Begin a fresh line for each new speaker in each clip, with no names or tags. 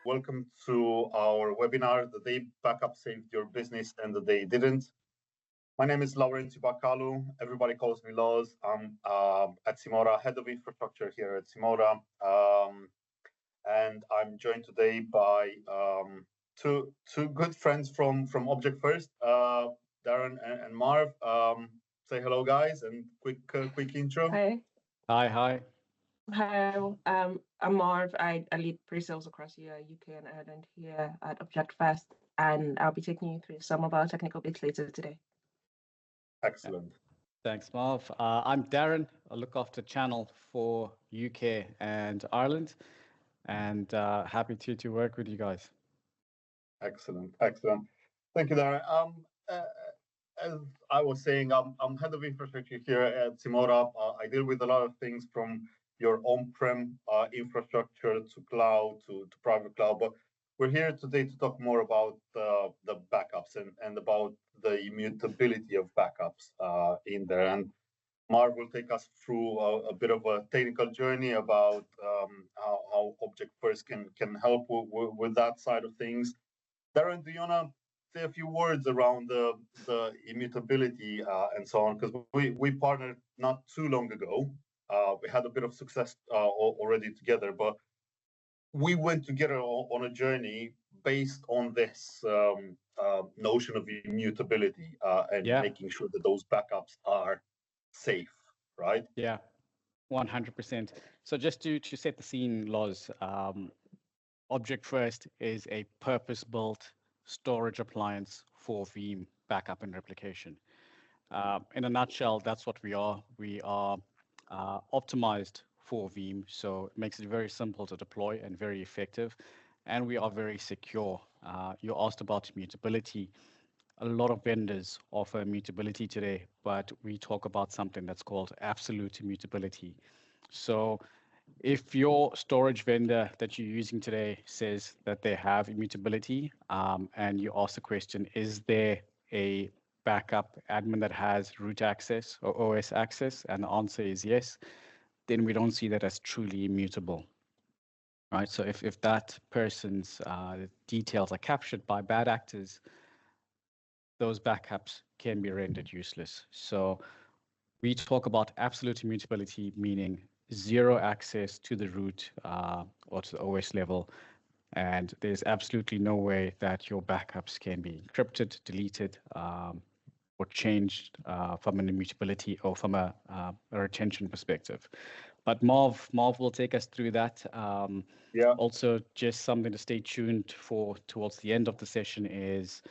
Welcome to our webinar, The Day Backup Saved Your Business and the Day It Didn't. My name is Laurentiu Bakalu. Everybody calls me Loz. I'm at Simoda, head of infrastructure here at Simoda. And I'm joined today by two good friends from Object First, Darren and Marv. Say hello, guys, and quick intro.
Hi.
Hi.
Hi, I'm Marv. I lead pre-sales across UK and Ireland here at Object First, and I'll be taking you through some of our technical bits later today.
Excellent.
Thanks, Marv. I'm Darren. I look after channel for UK and Ireland, and happy to work with you guys.
Excellent. Thank you, Darren. As I was saying, I'm head of infrastructure here at Simoda. I deal with a lot of things from your on-prem infrastructure to cloud to private cloud, but we're here today to talk more about the backups and about the immutability of backups in there. And Mark will take us through a bit of a technical journey about how Object First can help with that side of things. Darren, do you want to say a few words around the immutability and so on? Because we partnered not too long ago. We had a bit of success already together, but we went together on a journey based on this notion of immutability and making sure that those backups are safe, right?
Yeah, 100%. So just to set the scene, Loz, Object First is a purpose-built storage appliance for Veeam backup and replication. In a nutshell, that's what we are. We are optimized for Veeam, so it makes it very simple to deploy and very effective, and we are very secure. You asked about immutability. A lot of vendors offer immutability today, but we talk about something that's called absolute immutability. So if your storage vendor that you're using today says that they have immutability, and you ask the question, is there a backup admin that has root access or OS access, and the answer is yes, then we don't see that as truly immutable, right? So if that person's details are captured by bad actors, those backups can be rendered useless. So we talk about absolute immutability, meaning zero access to the root or to the OS level. And there's absolutely no way that your backups can be encrypted, deleted, or changed from an immutability or from a retention perspective. But Marv will take us through that. Also, just something to stay tuned for towards the end of the session is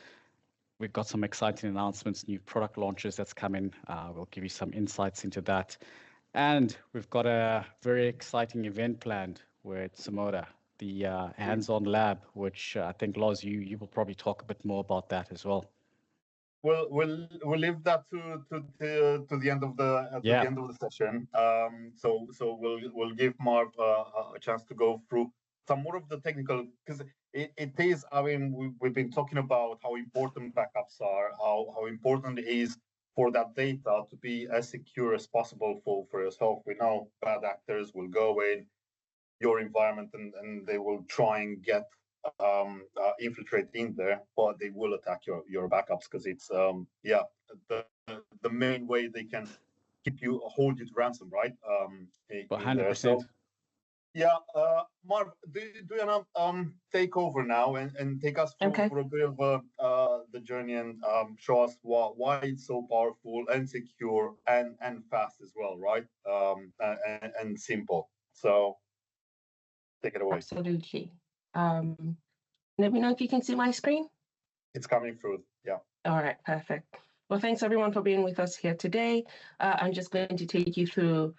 we've got some exciting announcements, new product launches that's coming. We'll give you some insights into that. And we've got a very exciting event planned with Simoda, the hands-on lab, which I think, Loz, you will probably talk a bit more about that as well.
We'll leave that to the end of the end of the session. So we'll give Marv a chance to go through some more of the technical, because it is. I mean, we've been talking about how important backups are, how important it is for that data to be as secure as possible for yourself. We know bad actors will go in your environment and they will try and get infiltrate in there, but they will attack your backups because it's the main way they can hold you to ransom, right?
100%.
So, Marv, do you want to take over now and take us through for a bit of the journey and show us why it's so powerful and secure and fast as well, right? And simple. So take it away.
Absolutely. Let me know if you can see my screen.
It's coming through, yeah.
All right, perfect. Well, thanks everyone for being with us here today. I'm just going to take you through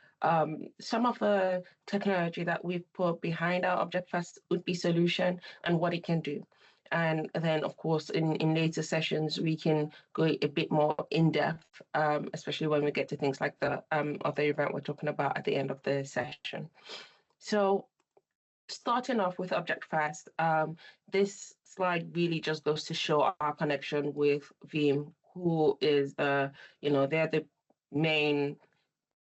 some of the technology that we've put behind our Object First Ootbi solution and what it can do. And then, of course, in later sessions, we can go a bit more in depth, especially when we get to things like the other event we're talking about at the end of the session. So starting off with Object First, this slide really just goes to show our connection with Veeam, who is they're the main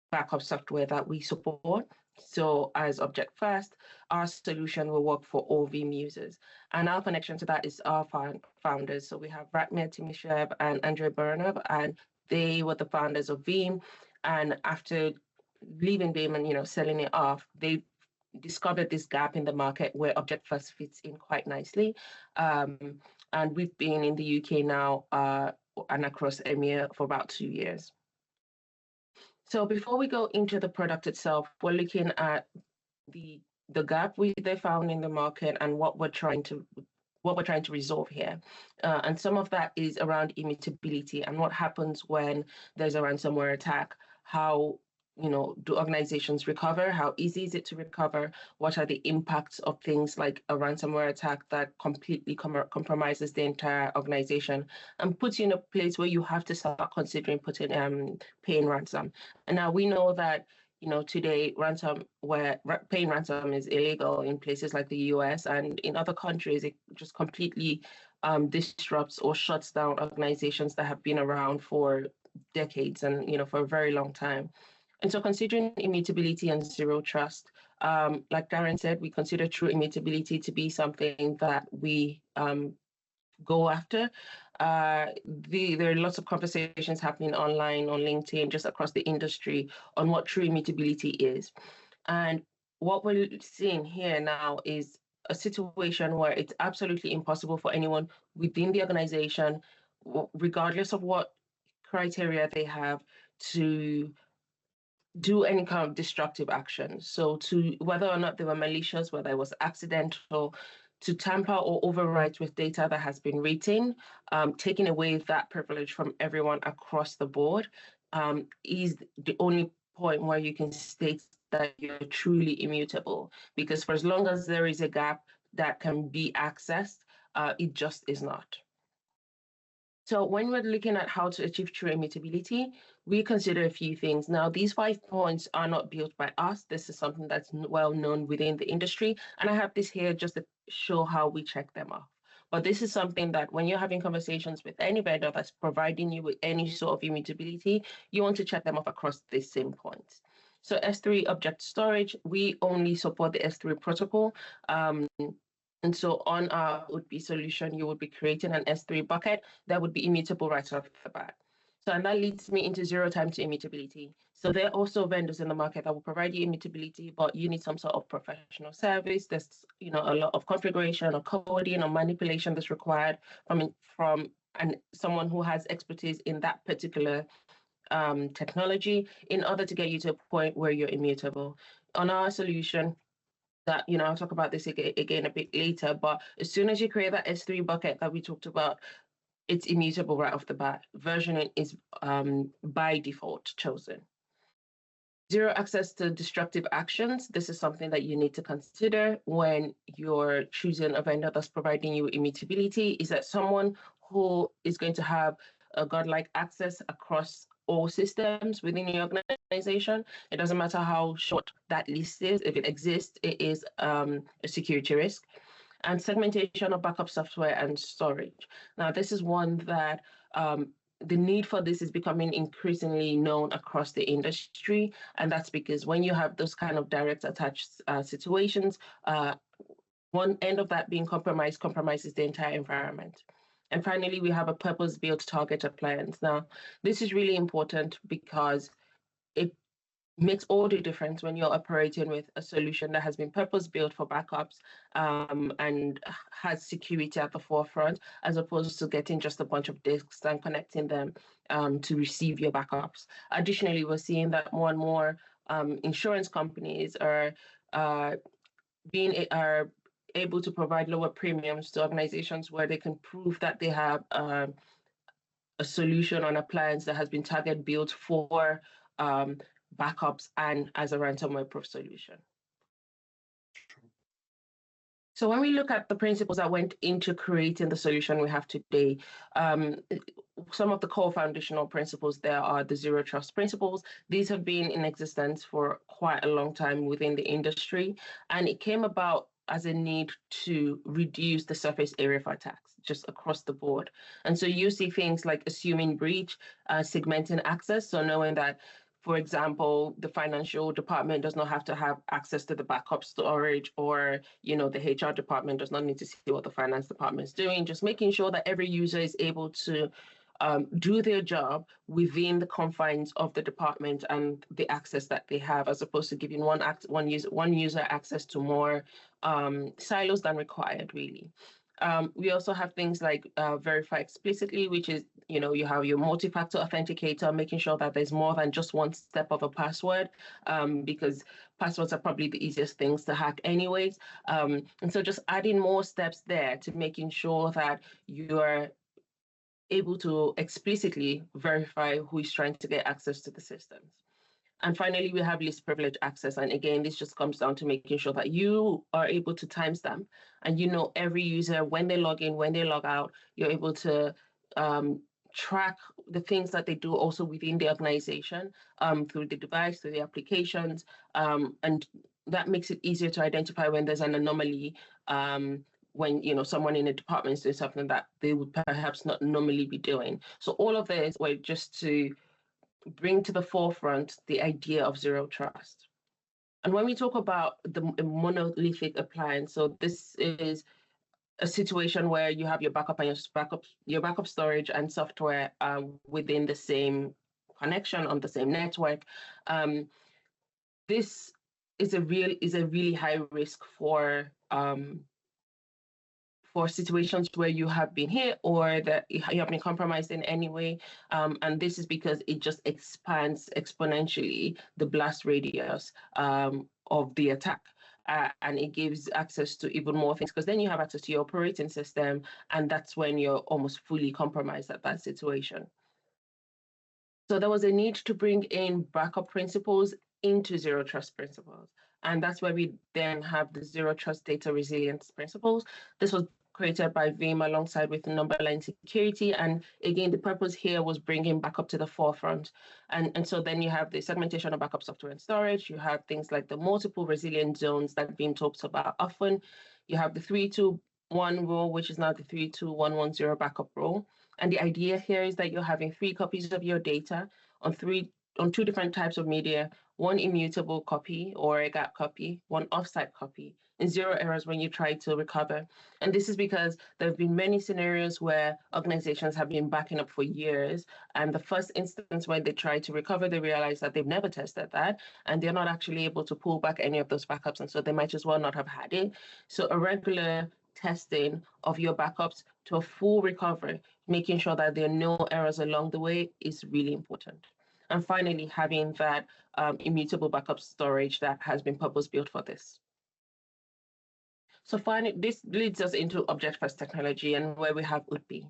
backup software that we support. So as Object First, our solution will work for all Veeam users. And our connection to that is our founders. So we have Ratmir Timishev and Andrei Baranov, and they were the founders of Veeam. And after leaving Veeam and selling it off, they discovered this gap in the market where Object First fits in quite nicely. And we've been in the UK now and across EMEA for about 2 years. So before we go into the product itself, we're looking at the gap they found in the market and what we're trying to resolve here. And some of that is around immutability and what happens when there's a ransomware attack. How do organizations recover? How easy is it to recover? What are the impacts of things like a ransomware attack that completely compromises the entire organization and puts you in a place where you have to start considering paying ransom? And now we know that today paying ransom is illegal in places like the US, and in other countries it just completely disrupts or shuts down organizations that have been around for decades and for a very long time. And so considering immutability and zero trust, like Darren said, we consider true immutability to be something that we go after. There are lots of conversations happening online, on LinkedIn, just across the industry on what true immutability is. And what we're seeing here now is a situation where it's absolutely impossible for anyone within the organization, regardless of what criteria they have, to do any kind of destructive action. So to whether or not they were malicious, whether it was accidental, to tamper or overwrite with data that has been written, taking away that privilege from everyone across the board, is the only point where you can state that you're truly immutable. Because for as long as there is a gap that can be accessed, it just is not. So when we're looking at how to achieve true immutability, we consider a few things. Now, these 5 points are not built by us. This is something that's well known within the industry. And I have this here just to show how we check them off. But this is something that when you're having conversations with any vendor that's providing you with any sort of immutability, you want to check them off across these same points. So S3 object storage, we only support the S3 protocol. And so on our Ootbi solution, you would be creating an S3 bucket that would be immutable right off the bat. So, and that leads me into zero time to immutability. So there are also vendors in the market that will provide you immutability, but you need some sort of professional service. There's a lot of configuration or coding or manipulation that's required from someone who has expertise in that particular technology in order to get you to a point where you're immutable. On our solution, that, I'll talk about this again a bit later, but as soon as you create that S3 bucket that we talked about, it's immutable right off the bat. Versioning is by default chosen. Zero access to destructive actions. This is something that you need to consider when you're choosing a vendor that's providing you immutability, is that someone who is going to have a godlike access across all systems within your organization. It doesn't matter how short that list is. If it exists, it is a security risk. And segmentation of backup software and storage. Now, this is one that the need for this is becoming increasingly known across the industry. And that's because when you have those kind of direct attached situations, one end of that being compromises the entire environment. And finally, we have a purpose-built target appliance. Now, this is really important because it makes all the difference when you're operating with a solution that has been purpose-built for backups and has security at the forefront, as opposed to getting just a bunch of disks and connecting them to receive your backups. Additionally, we're seeing that more and more insurance companies are able to provide lower premiums to organizations where they can prove that they have a solution on appliance that has been target built for backups and as a ransomware-proof solution. So when we look at the principles that went into creating the solution we have today, some of the core foundational principles there are the zero trust principles. These have been in existence for quite a long time within the industry, and it came about as a need to reduce the surface area for attacks just across the board. And so you see things like assuming breach, segmenting access, so knowing that For example, the financial department does not have to have access to the backup storage, or the HR department does not need to see what the finance department is doing. Just making sure that every user is able to do their job within the confines of the department and the access that they have, as opposed to giving one user access to more silos than required, really. We also have things like verify explicitly, which is, you have your multi-factor authenticator, making sure that there's more than just one step of a password, because passwords are probably the easiest things to hack anyways. And so just adding more steps there to making sure that you're able to explicitly verify who is trying to get access to the systems. And finally, we have least privilege access. And again, this just comes down to making sure that you are able to timestamp and every user, when they log in, when they log out, you're able to track the things that they do also within the organization, through the device, through the applications. And that makes it easier to identify when there's an anomaly, when someone in a department is doing something that they would perhaps not normally be doing. So all of this were just to bring to the forefront the idea of zero trust. And when we talk about the monolithic appliance, so this is a situation where you have your backup and your backup storage and software within the same connection on the same network. This is a really high risk for situations where you have been hit or that you have been compromised in any way. And this is because it just expands exponentially the blast radius of the attack. And it gives access to even more things, because then you have access to your operating system, and that's when you're almost fully compromised at that situation. So there was a need to bring in backup principles into zero trust principles. And that's where we then have the zero trust data resilience principles. This was created by Veeam alongside with number line security. And again, the purpose here was bringing backup to the forefront. And so then you have the segmentation of backup software and storage. You have things like the multiple resilient zones that Veeam talks about often. You have the 3-2-1 rule, which is now the 3-2-1-1-0 backup rule. And the idea here is that you're having 3 copies of your data on 2 different types of media, 1 immutable copy or a gap copy, 1 offsite copy, and 0 errors when you try to recover. And this is because there have been many scenarios where organizations have been backing up for years. And the first instance when they try to recover, they realize that they've never tested that, and they're not actually able to pull back any of those backups. And so they might as well not have had it. So a regular testing of your backups to a full recovery, making sure that there are no errors along the way, is really important. And finally, having that immutable backup storage that has been purpose-built for this. So finally, this leads us into object-first technology, and where we have Ootbi.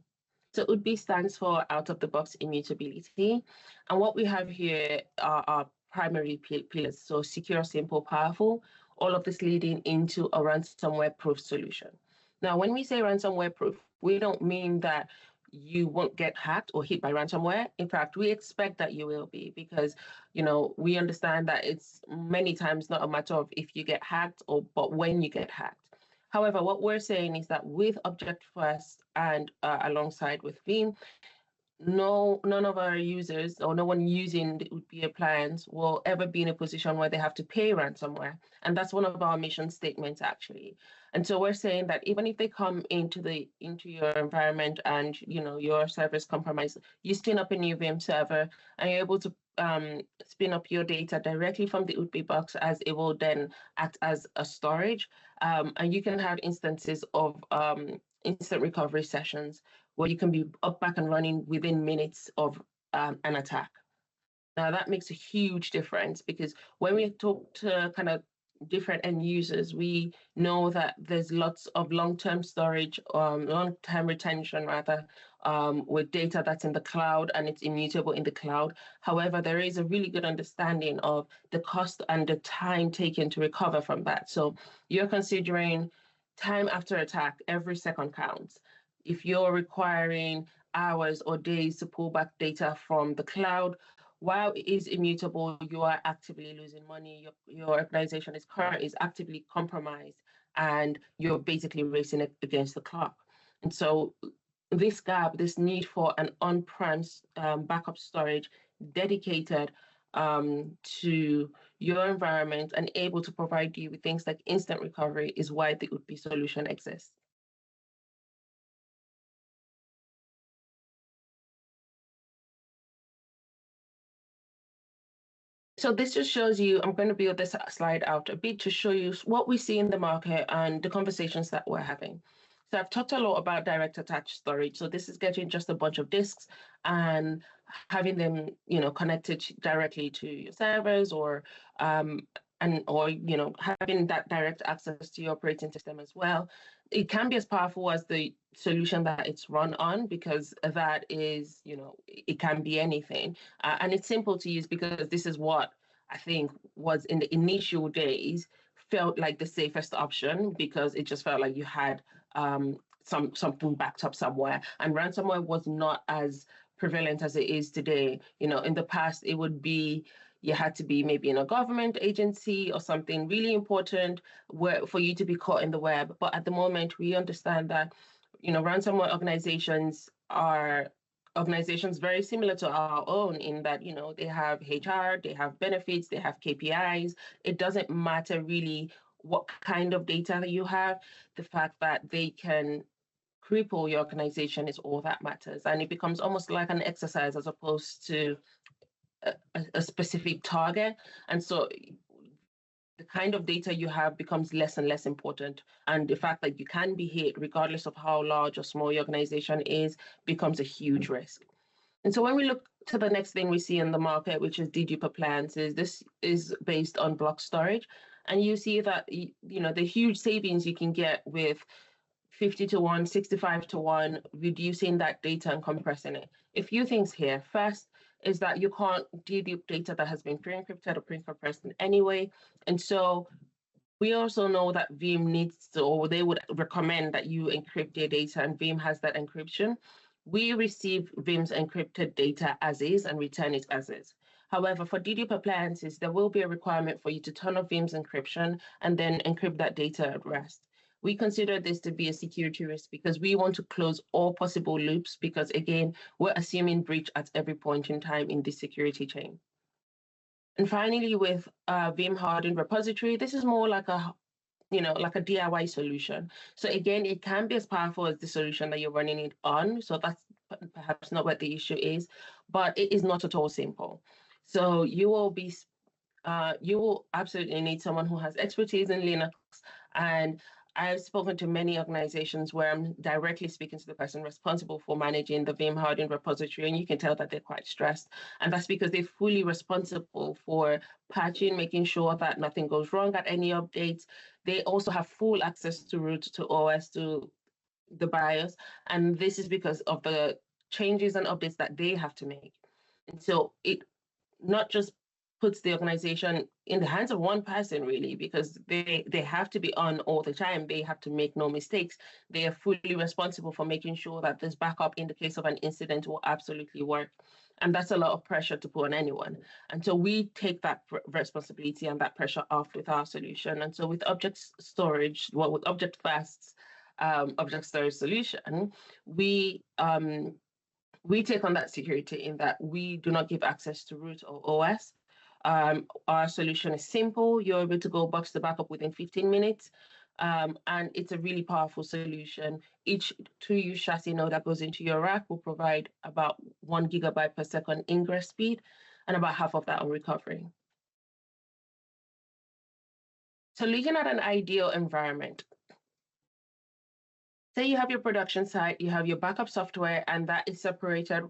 So Ootbi stands for out-of-the-box immutability. And what we have here are our primary pillars. So secure, simple, powerful, all of this leading into a ransomware-proof solution. Now, when we say ransomware-proof, we don't mean that you won't get hacked or hit by ransomware. In fact, we expect that you will be, because we understand that it's many times not a matter of if you get hacked but when you get hacked. However, what we're saying is that with Object First and alongside with Veeam, none of our users or no one using the Ootbi appliance will ever be in a position where they have to pay ransomware. And that's one of our mission statements, actually. And so we're saying that even if they come into your environment and your server is compromised, you spin up a new Veeam server and you're able to spin up your data directly from the Ootbi box, as it will then act as a storage. And you can have instances of instant recovery sessions where you can be up, back and running within minutes of an attack. Now, that makes a huge difference, because when we talk to kind of different end users, we know that there's lots of long-term storage, long-term retention rather, with data that's in the cloud and it's immutable in the cloud. However, there is a really good understanding of the cost and the time taken to recover from that. So you're considering time after attack, every second counts. If you're requiring hours or days to pull back data from the cloud, while it is immutable, you are actively losing money. Your organization is actively compromised, and you're basically racing it against the clock. And so this need for an on-prem backup storage dedicated to your environment and able to provide you with things like instant recovery is why the Ootbi solution exists. So this just shows you, I'm going to build this slide out a bit to show you what we see in the market and the conversations that we're having. So I've talked a lot about direct attached storage. So this is getting just a bunch of disks and having them, connected directly to your servers or having that direct access to your operating system as well. It can be as powerful as the solution that it's run on, because that is, it can be anything. And it's simple to use because this is what I think was in the initial days felt like the safest option, because it just felt like you had something backed up somewhere. And ransomware was not as prevalent as it is today. In the past, it would be you had to be maybe in a government agency or something really important for you to be caught in the web. But at the moment, we understand that, ransomware organizations are organizations very similar to our own in that, they have HR, they have benefits, they have KPIs. It doesn't matter really what kind of data you have. The fact that they can cripple your organization is all that matters. And it becomes almost like an exercise as opposed to a specific target. And so the kind of data you have becomes less and less important. And the fact that you can be hit, regardless of how large or small your organization is, becomes a huge risk. And so when we look to the next thing we see in the market, which is dedupe appliances, this is based on block storage. And you see that, the huge savings you can get with 50 to 1, 65 to 1, reducing that data and compressing it. A few things here. First is that you can't dedupe data that has been pre-encrypted or pre-compressed in any way. And so we also know that Veeam needs to, or they would recommend that you encrypt your data, and Veeam has that encryption. We receive Veeam's encrypted data as is and return it as is. However, for dedupe appliances, there will be a requirement for you to turn off Veeam's encryption and then encrypt that data at rest. We consider this to be a security risk because we want to close all possible loops, because again, we're assuming breach at every point in time in the security chain. And finally, with Veeam hardened repository, this is more like a DIY solution. So again, it can be as powerful as the solution that you're running it on. So that's perhaps not what the issue is, but it is not at all simple. So you will absolutely need someone who has expertise in Linux. And I've spoken to many organizations where I'm directly speaking to the person responsible for managing the Veeam hardened repository, and you can tell that they're quite stressed. And that's because they're fully responsible for patching, making sure that nothing goes wrong at any updates. They also have full access to root, to OS, to the BIOS. And this is because of the changes and updates that they have to make. And so it not just puts the organization in the hands of one person, really, because they have to be on all the time. They have to make no mistakes. They are fully responsible for making sure that this backup in the case of an incident will absolutely work. And that's a lot of pressure to put on anyone. And so we take that responsibility and that pressure off with our solution. And so with object storage, with Object Fast's object storage solution, we take on that security in that we do not give access to root or OS. Our solution is simple. You're able to go box the backup within 15 minutes. And it's a really powerful solution. Each 2U chassis node that goes into your rack will provide about 1 gigabyte per second ingress speed and about half of that on recovery. So looking at an ideal environment, say you have your production site, you have your backup software, and that is separated,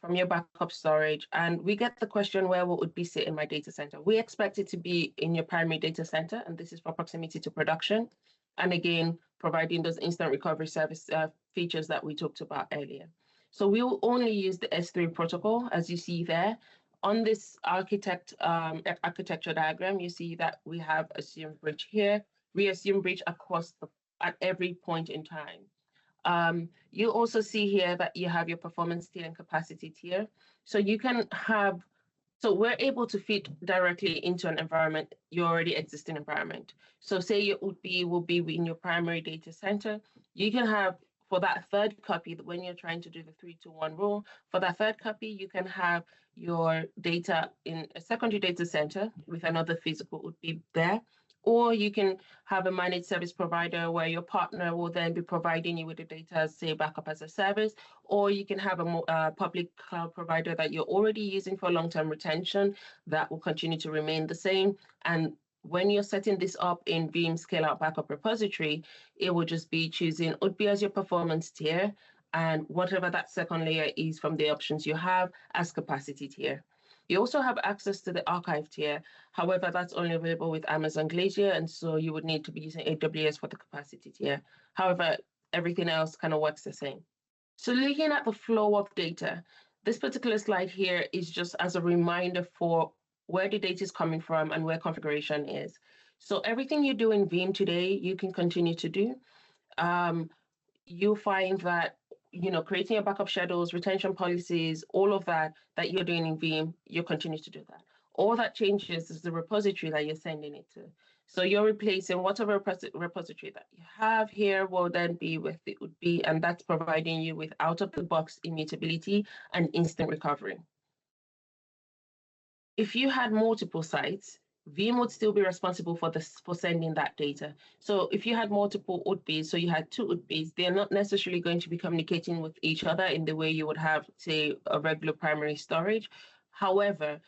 from your backup storage. And we get the question, where will Ootbi sit in my data center? We expect it to be in your primary data center, and this is for proximity to production. And again, providing those instant recovery service features that we talked about earlier. So we will only use the S3 protocol, as you see there. On this architecture diagram, you see that we have assumed breach here. We assume breach across at every point in time. You also see here that you have your performance tier and capacity tier. So you can have, so we're able to fit directly into an environment, your already existing environment. So say your Ootbi will be in your primary data center. You can have, for that third copy, when you're trying to do the 3-to-1 rule, for that third copy, you can have your data in a secondary data center with another physical Ootbi there, or you can have a managed service provider where your partner will then be providing you with the data, say backup as a service, or you can have a public cloud provider that you're already using for long-term retention that will continue to remain the same. And when you're setting this up in Veeam Scale-Out Backup Repository, it will just be choosing Ootbi as your performance tier and whatever that second layer is from the options you have as capacity tier. You also have access to the archive tier. However, that's only available with Amazon Glacier, and so you would need to be using AWS for the capacity tier. However, everything else kind of works the same. So looking at the flow of data, this particular slide here is just as a reminder for where the data is coming from and where configuration is. So everything you do in Veeam today, you can continue to do. You'll find that, creating your backup schedules, retention policies, all of that you're doing in Veeam, you'll continue to do that. All that changes is the repository that you're sending it to. So you're replacing whatever repository that you have here will then be with the Ootbi, and that's providing you with out-of-the-box immutability and instant recovery. If you had multiple sites, Veeam would still be responsible for sending that data. So if you had multiple Ootbis, so you had two Ootbis, they're not necessarily going to be communicating with each other in the way you would have, say, a regular primary storage. However,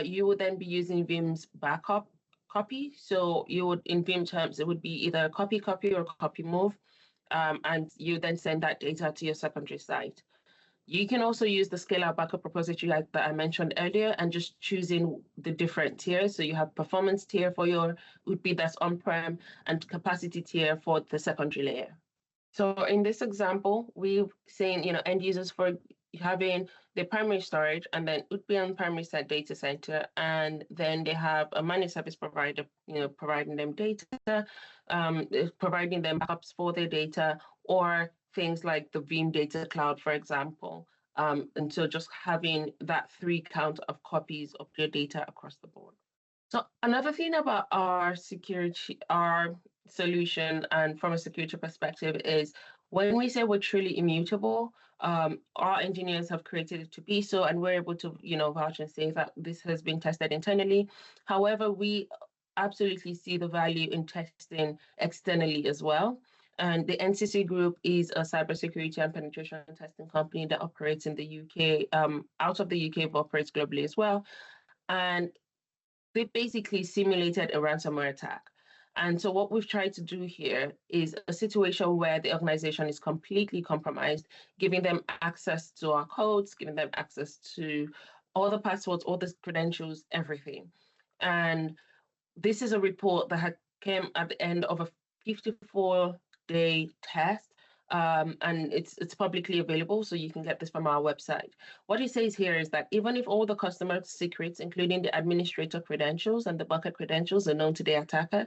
you would then be using Veeam's backup copy. So you would, in Veeam terms, it would be either a copy or copy move, and you then send that data to your secondary site. You can also use the scale-out backup repository that I mentioned earlier and just choosing the different tiers. So you have performance tier for your Ootbi that's on-prem and capacity tier for the secondary layer. So in this example, we've seen, end users for having the primary storage and then Ootbi on primary set data center, and then they have a managed service provider, providing them data, providing them backups for their data, or things like the Veeam Data Cloud, for example. And so just having that 3 count of copies of your data across the board. So another thing about our solution and from a security perspective is when we say we're truly immutable, our engineers have created it to be so, and we're able to, vouch and say that this has been tested internally. However, we absolutely see the value in testing externally as well. And the NCC Group is a cybersecurity and penetration testing company that operates in the UK, out of the UK, but operates globally as well. And they basically simulated a ransomware attack. And so what we've tried to do here is a situation where the organization is completely compromised, giving them access to our codes, giving them access to all the passwords, all the credentials, everything. And this is a report that came at the end of a 54-day test, and it's publicly available, so you can get this from our website. What it says here is that even if all the customer secrets, including the administrator credentials and the bucket credentials, are known to the attacker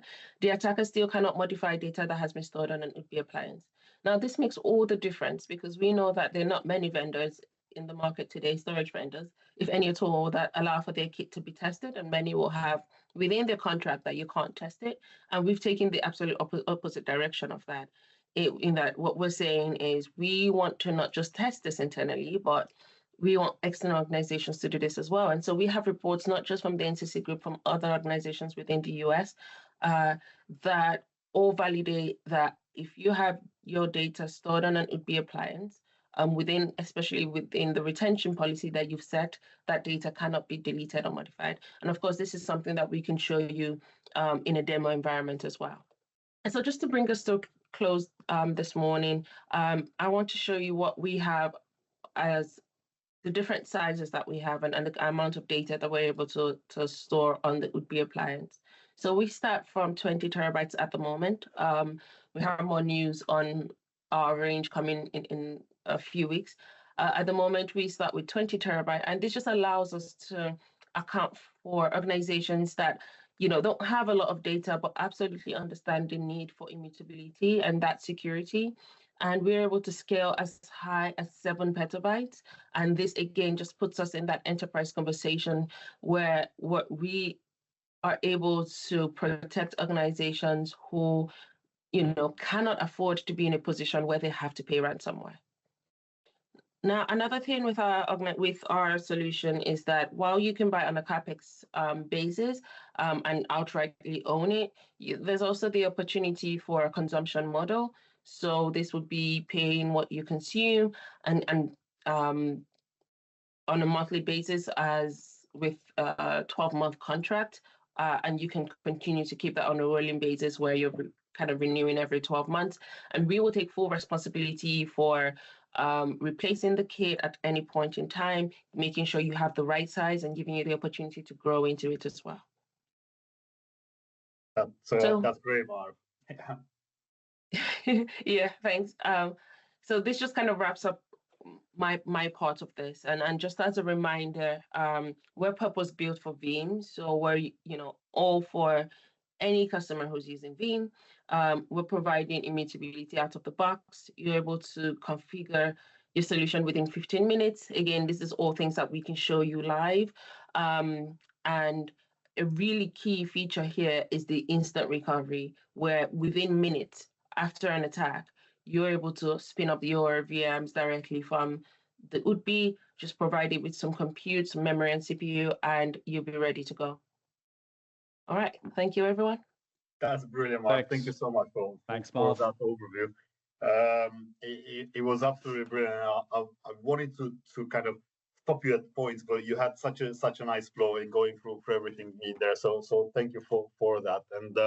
still cannot modify data that has been stored on an Ootbi appliance. Now, this makes all the difference because we know that there are not many vendors in the market today, storage vendors, if any at all, that allow for their kit to be tested, and many will have within their contract that you can't test it. And we've taken the absolute opposite direction of that. In that what we're saying is we want to not just test this internally, but we want external organizations to do this as well. And so we have reports not just from the NCC Group, from other organizations within the US, that all validate that if you have your data stored on an Ootbi appliance, especially within the retention policy that you've set, that data cannot be deleted or modified. And of course, this is something that we can show you in a demo environment as well. And so just to bring us to close this morning, I want to show you what we have as the different sizes that we have and the amount of data that we're able to store on the Ootbi appliance. So we start from 20 terabytes at the moment. We have more news on our range coming in a few weeks. At the moment, we start with 20 terabyte, and this just allows us to account for organizations that don't have a lot of data, but absolutely understand the need for immutability and that security. And we're able to scale as high as 7 petabytes. And this, again, just puts us in that enterprise conversation where we are able to protect organizations who cannot afford to be in a position where they have to pay ransomware. Now, another thing with our solution is that while you can buy on a CapEx basis and outrightly own it, there's also the opportunity for a consumption model. So this would be paying what you consume and on a monthly basis as with a 12-month contract. And you can continue to keep that on a rolling basis where you're kind of renewing every 12 months. And we will take full responsibility for replacing the kit at any point in time, making sure you have the right size and giving you the opportunity to grow into it as well.
That's great, Marv.
Yeah, thanks. So this just kind of wraps up my part of this, and just as a reminder, we're purpose built for Veeam, so we're all for any customer who's using Veeam. We're providing immutability out of the box. You're able to configure your solution within 15 minutes. Again, this is all things that we can show you live. And a really key feature here is the instant recovery, where within minutes after an attack, you're able to spin up your VMs directly from the Ootbi, just provide it with some compute, some memory and CPU, and you'll be ready to go. All right, thank you, everyone.
That's brilliant, Marv. Thank you so much for that overview. It was absolutely brilliant. I wanted to kind of stop you at points, but you had such a nice flow in going through everything in there. So thank you for that. And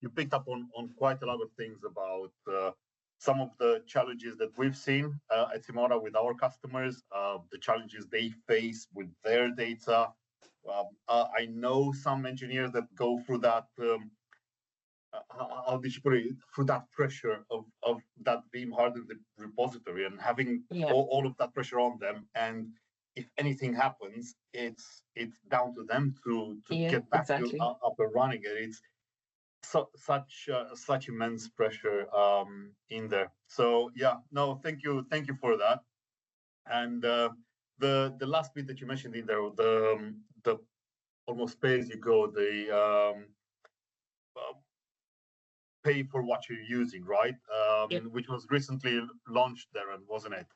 you picked up on quite a lot of things about some of the challenges that we've seen at Simoda with our customers, the challenges they face with their data. I know some engineers that go through that. How did you put it? Through that pressure of that Veeam hardened repository and having all of that pressure on them, and if anything happens, it's down to them to get back to up and running. It's such immense pressure in there. So thank you for that. And the last bit that you mentioned in there, the almost pay as you go, the pay for what you're using, right? Which was recently launched there, wasn't it?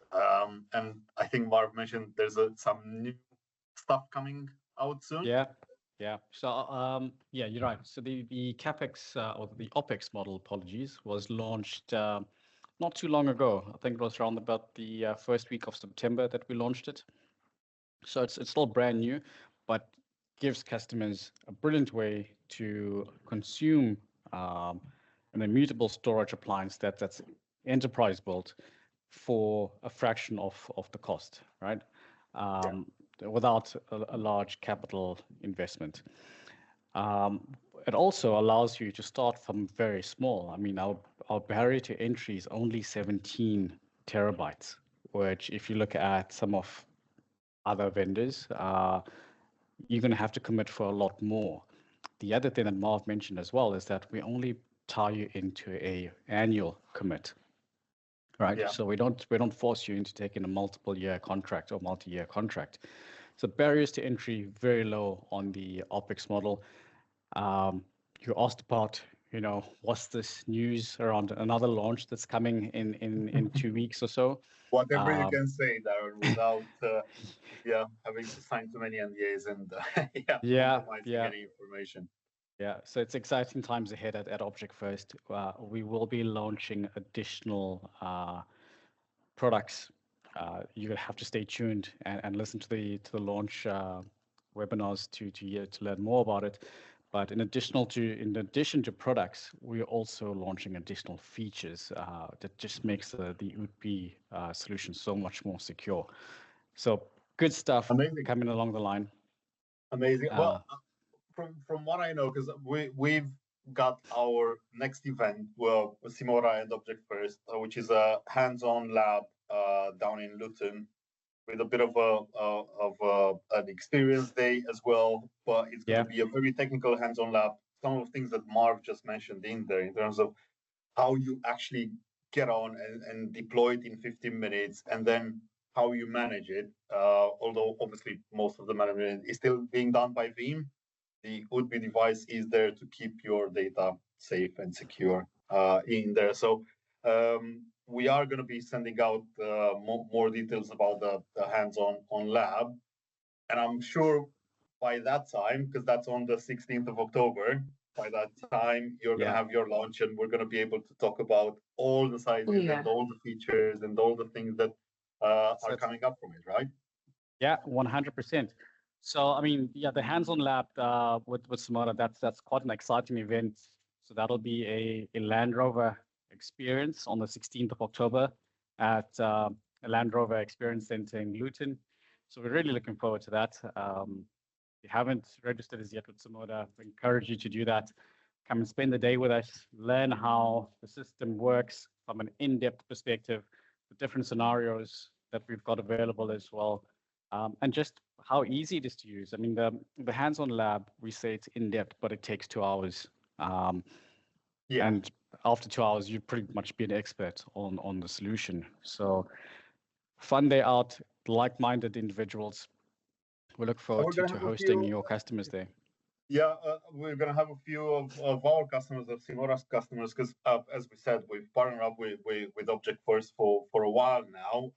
And I think Marv mentioned there's some new stuff coming out soon.
Yeah. So you're right. So the CapEx or the OpEx model, was launched not too long ago. I think it was around about the first week of September that we launched it. So it's still brand new, but gives customers a brilliant way to consume an immutable storage appliance that's enterprise built for a fraction of the cost, right? Without a large capital investment. It also allows you to start from very small. I mean, our barrier to entry is only 17 terabytes, which if you look at some of other vendors, you're going to have to commit for a lot more. The other thing that Marv mentioned as well is that we only tie you into a annual commit, right? So we don't force you into taking a multiple-year contract or multi-year contract. So barriers to entry very low on the OpEx model. You asked about, what's this news around another launch that's coming in 2 weeks or so?
Whatever you can say, Darren, without having to sign too many NDAs and compromising any information.
Yeah, so it's exciting times ahead at Object First. We will be launching additional products. You're gonna have to stay tuned and listen to the launch webinars to learn more about it. But in addition to products, we're also launching additional features that just makes the Ootbi solution so much more secure. So good stuff coming along the line.
Amazing. Well, from what I know, because we've got our next event, Simoda and Object First, which is a hands-on lab down in Luton, with a bit of an experience day as well. But it's going to be a very technical hands-on lab. Some of the things that Marv just mentioned in there, in terms of how you actually get on and deploy it in 15 minutes, and then how you manage it. Although obviously most of the management is still being done by Veeam, the Ootbi device is there to keep your data safe and secure. in there. So we are going to be sending out more details about the hands-on lab, and I'm sure by that time, because that's on the 16th of October, by that time you're going to have your launch, and we're going to be able to talk about all the sizes and all the features and all the things that are coming up from it, right?
Yeah, 100%. So, I mean, yeah, the hands-on lab with Simoda, that's quite an exciting event. So that'll be a Land Rover experience on the 16th of October at a Land Rover Experience Center in Luton. So we're really looking forward to that. If you haven't registered as yet with Simoda, we encourage you to do that. Come and spend the day with us, learn how the system works from an in-depth perspective, the different scenarios that we've got available as well. And just how easy it is to use. I mean, the hands-on lab, we say it's in-depth, but it takes 2 hours. And after 2 hours, you'd pretty much be an expert on the solution. So fun day out, like-minded individuals. We look forward to hosting your customers there.
Yeah, we're going to have a few of our customers, of Simoda's customers, because as we said, we've partnered up with Object First for a while now.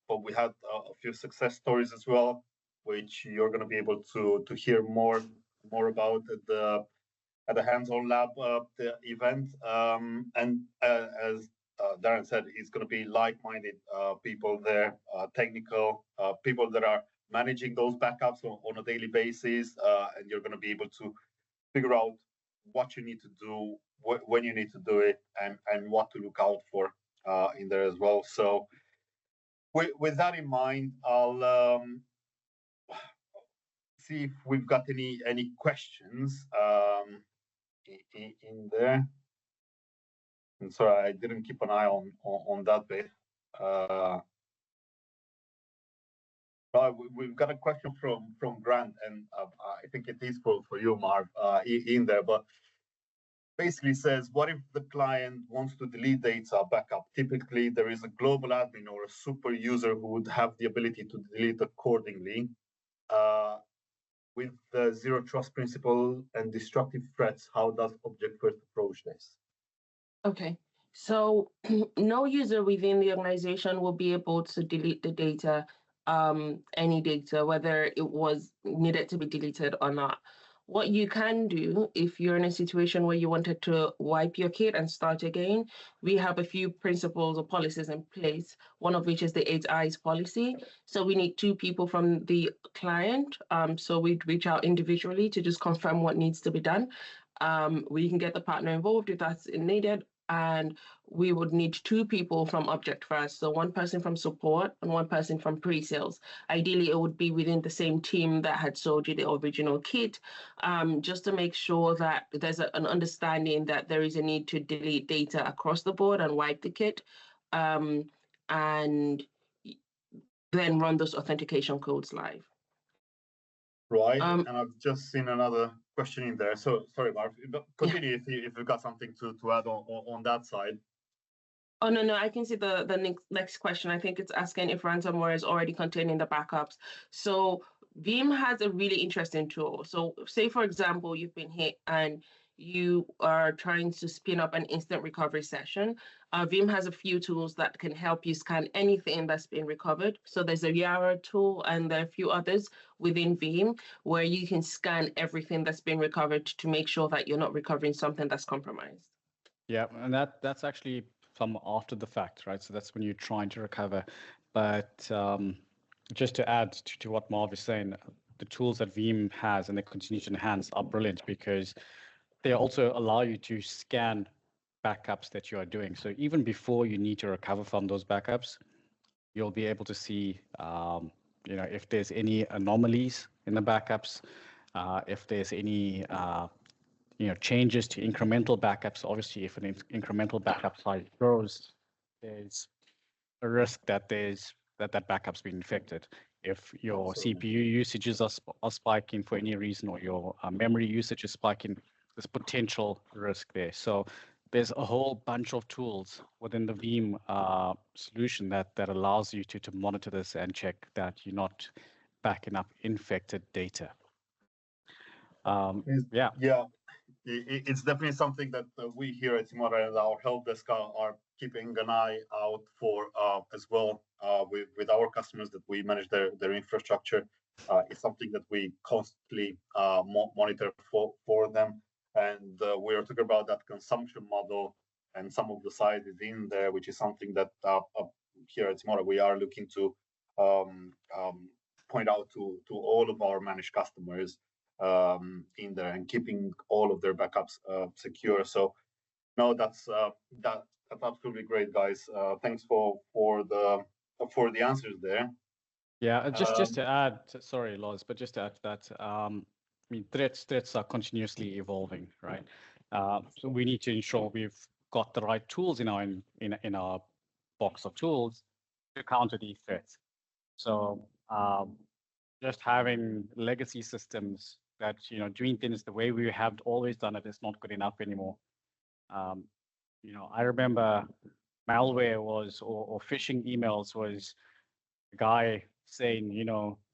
But we had a few success stories as well, which you're going to be able to hear more about at the hands-on lab the event. And as Darren said, it's going to be like-minded people there, technical people that are managing those backups on a daily basis, and you're going to be able to figure out what you need to do, when you need to do it, and what to look out for in there as well. So with that in mind, I'll see if we've got any questions in there. And sorry, I didn't keep an eye on that bit. We've got a question from Grant, and I think it is for you, Marv, in there, but basically says, what if the client wants to delete data backup? Typically, there is a global admin or a super user who would have the ability to delete accordingly. With the zero trust principle and destructive threats, how does Object First approach this?
Okay, so no user within the organization will be able to delete the data, any data, whether it was needed to be deleted or not. What you can do if you're in a situation where you wanted to wipe your kit and start again, we have a few principles or policies in place, one of which is the 8 Eyes policy. So we need 2 people from the client. So we'd reach out individually to just confirm what needs to be done. We can get the partner involved if that's needed, and we would need 2 people from Object First. So 1 person from support and 1 person from pre-sales. Ideally, it would be within the same team that had sold you the original kit, just to make sure that there's an understanding that there is a need to delete data across the board and wipe the kit, and then run those authentication codes live.
Right, and I've just seen another question in there. So sorry, Marv, continue if you've got something to add on that side.
Oh, no, I can see the next question. I think it's asking if ransomware is already contained in the backups. So Veeam has a really interesting tool. So say, for example, you've been hit and you are trying to spin up an instant recovery session. Veeam has a few tools that can help you scan anything that's been recovered. So there's a Yara tool, and there are a few others within Veeam where you can scan everything that's been recovered to make sure that you're not recovering something that's compromised.
Yeah, and that's actually from after the fact, right? So that's when you're trying to recover. But just to add to what Marv is saying, the tools that Veeam has and they continue to enhance are brilliant because they also allow you to scan backups that you are doing. So even before you need to recover from those backups, you'll be able to see, if there's any anomalies in the backups, if there's any, changes to incremental backups. Obviously, if an incremental backup size grows, there's a risk that that backup's been infected. If your CPU usages are spiking for any reason, or your memory usage is spiking, there's potential risk there. So there's a whole bunch of tools within the Veeam solution that allows you to monitor this and check that you're not backing up infected data.
It's definitely something that we here at Simoda and our help desk are keeping an eye out for as well with our customers that we manage their infrastructure. It's something that we constantly monitor for them. And we're talking about that consumption model and some of the sizes in there, which is something that here at Simoda we are looking to point out to all of our managed customers in there and keeping all of their backups secure. So no, that's absolutely great, guys. Thanks for the answers there.
Yeah, just to add, sorry, Loz, but just to add to that, I mean, threats are continuously evolving, right? So we need to ensure we've got the right tools in our box of tools to counter these threats. So just having legacy systems that doing things the way we have always done it is not good enough anymore. I remember malware was or phishing emails was a guy saying,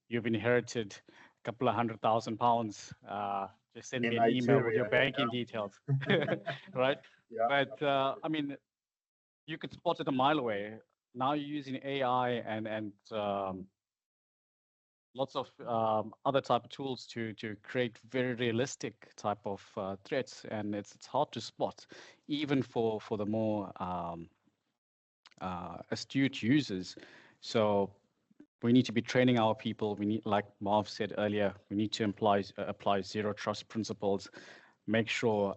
you've inherited a couple of £100,000. Just send me an email with your banking details, right?
Yeah,
but I mean, you could spot it a mile away. Now you're using AI and lots of other type of tools to create very realistic type of threats, and it's hard to spot, even for the more astute users. So we need to be training our people. We need, like Marv said earlier, we need to apply zero trust principles, make sure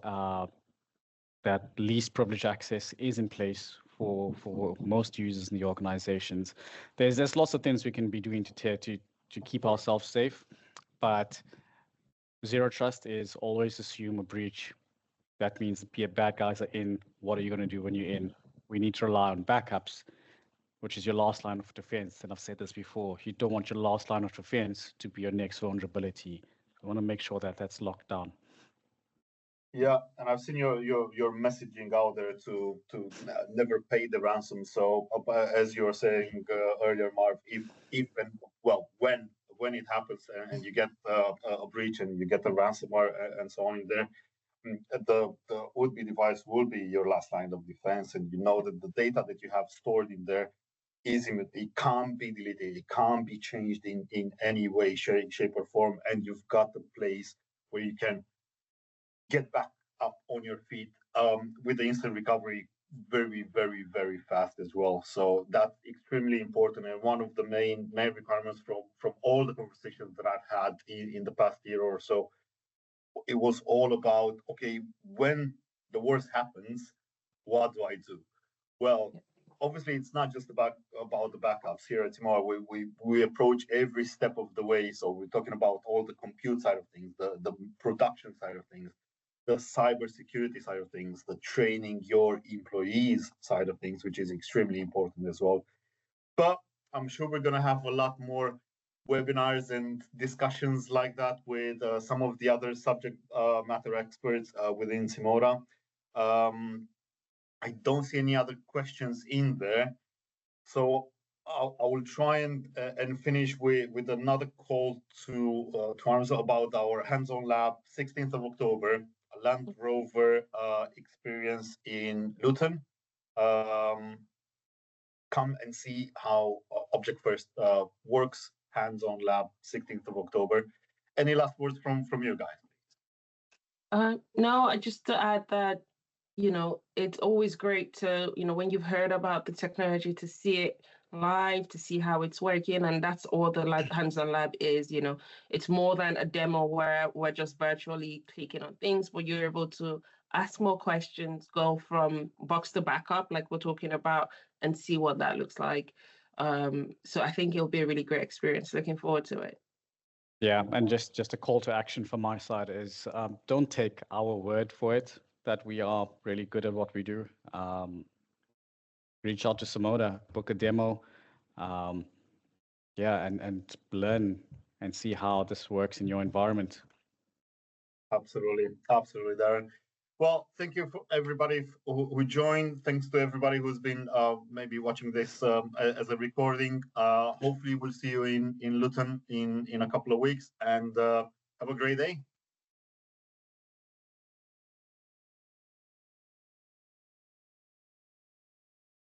that least privilege access is in place for most users in the organizations. There's lots of things we can be doing to keep ourselves safe, but zero trust is always assume a breach. That means the bad guys are in. What are you going to do when you're in? We need to rely on backups, which is your last line of defense. And I've said this before, you don't want your last line of defense to be your next vulnerability. You want to make sure that that's locked down.
Yeah, and I've seen your messaging out there to never pay the ransom. So as you were saying earlier, Marv, if and well when it happens and you get a breach and you get a ransomware and so on in there, the Ootbi device will be your last line of defense, and you know that the data that you have stored in there it can't be deleted, it can't be changed in any way, shape or form, and you've got a place where you can get back up on your feet with the instant recovery very, very, very fast as well. So that's extremely important, and one of the main requirements from all the conversations that I've had in the past year or so. It was all about, okay, when the worst happens, what do I do? Well, obviously, it's not just about the backups here at Simoda. We approach every step of the way. So we're talking about all the compute side of things, the production side of things, the cybersecurity side of things, the training your employees side of things, which is extremely important as well. But I'm sure we're going to have a lot more webinars and discussions like that with some of the other subject matter experts within Simoda. I don't see any other questions in there. So I will try and finish with another call to answer about our hands-on lab, 16th of October, a Land Rover experience in Luton. Come and see how Object First works, hands-on lab, 16th of October. Any last words from you guys, please?
No, just to add that, it's always great to, when you've heard about the technology, to see it live, to see how it's working. And that's all the hands-on lab is. It's more than a demo where we're just virtually clicking on things, but you're able to ask more questions, go from box to backup, like we're talking about, and see what that looks like. So I think it'll be a really great experience. Looking forward to it.
Yeah, and just a call to action from my side is don't take our word for it that we are really good at what we do. Reach out to Simoda, book a demo, and learn and see how this works in your environment.
Absolutely, Darren. Well, thank you for everybody who joined. Thanks to everybody who's been maybe watching this as a recording. Hopefully, we'll see you in Luton in a couple of weeks, and have a great day.